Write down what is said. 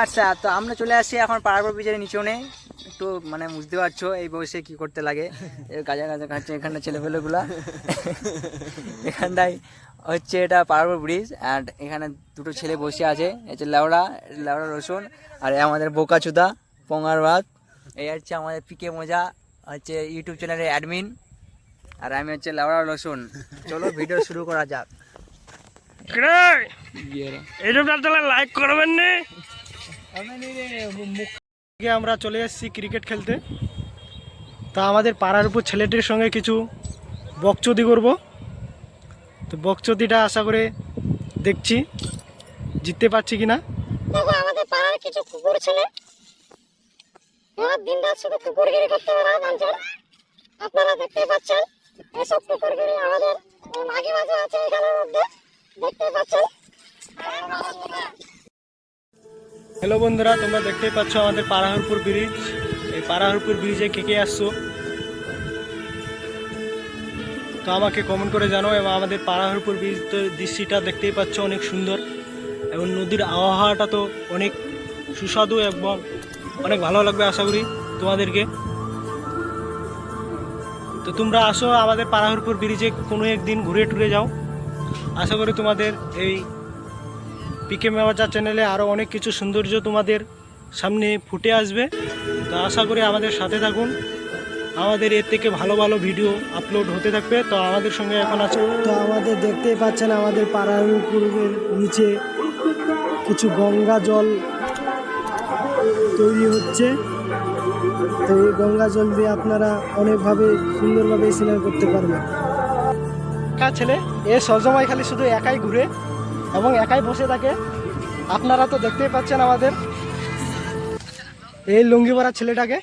আচ্ছা, তো আমরা চলে আসছি এখন পাহাড়পুর ব্রিজের নিচনে। একটু মানে বুঝতে পারছো এই বয়সে কি করতে লাগে, গাজা গাজা খাচ্ছে এখানটা ছেলেপেলেগুলা। এখানটায় হচ্ছে এটা পাহাড়পুর ব্রিজ, অ্যান্ড এখানে দুটো ছেলে বসে আছে, হচ্ছে লেওড়া রসুন আর আমাদের বোকাচুদা পঙ্গার ভাত। এই হচ্ছে আমাদের পিকে মজা, হচ্ছে ইউটিউব চ্যানেলের অ্যাডমিন, আর আমি হচ্ছে লেওড়া রসুন। চলো ভিডিও শুরু করা যাক। লাইক করবেন না। আমরা চলে এসেছি ক্রিকেট খেলতে। তা আমাদের পাড়ার উপর ছেলেটির সঙ্গে কিছু বকচুদি করব। তো বকচুদিটা আশা করে দেখছি জিততে পারছি কিনা। দেখো আমাদের পাড়ার কিছু কুকুর ছেলে ওরা দিন রাত শুধু কুকুরগিরি করতে ওরা নামছেন। আপনারা দেখতে পাচ্ছেন এসব কুকুরগিরি আমাদের মাঝে মাঝে আছে এখানের মধ্যে দেখতে পাচ্ছেন। হ্যালো বন্ধুরা, তোমরা দেখতেই পাচ্ছ আমাদের পাড়াহরপুর ব্রিজ। এই পাড়াহরপুর ব্রিজে কে কে আসছো তো আমাকে কমেন্ট করে জানো। এবং আমাদের পাড়াহরপুর ব্রিজ তো দৃশ্যটা দেখতেই পাচ্ছ অনেক সুন্দর, এবং নদীর আবহাওয়াটা তো অনেক সুস্বাদু এবং অনেক ভালো লাগবে আশা করি তোমাদেরকে। তো তোমরা আসো আমাদের পাড়াহরপুর ব্রিজে কোনো একদিন ঘুরে টুরে যাও। আশা করি তোমাদের এই পিকে মেওয়াজা চ্যানেলে আরও অনেক কিছু সৌন্দর্য তোমাদের সামনে ফুটে আসবে। তো আশা করি আমাদের সাথে থাকুন, আমাদের এর থেকে ভালো ভালো ভিডিও আপলোড হতে থাকবে। তো আমাদের সঙ্গে এখন আছে, তো আমাদের দেখতেই পাচ্ছেন আমাদের পাড়ার উপরের নিচে কিছু গঙ্গা জল তৈরি হচ্ছে। তো এই গঙ্গা জল দিয়ে আপনারা অনেকভাবে সুন্দরভাবে স্নান করতে পারবেন। একা ছেলে এ সবসময় খালি শুধু একাই ঘুরে এবং একাই বসে থাকে। আপনারা তো দেখতেই পাচ্ছেন আমাদের এই লুঙ্গি পরা ছেলেটাকে।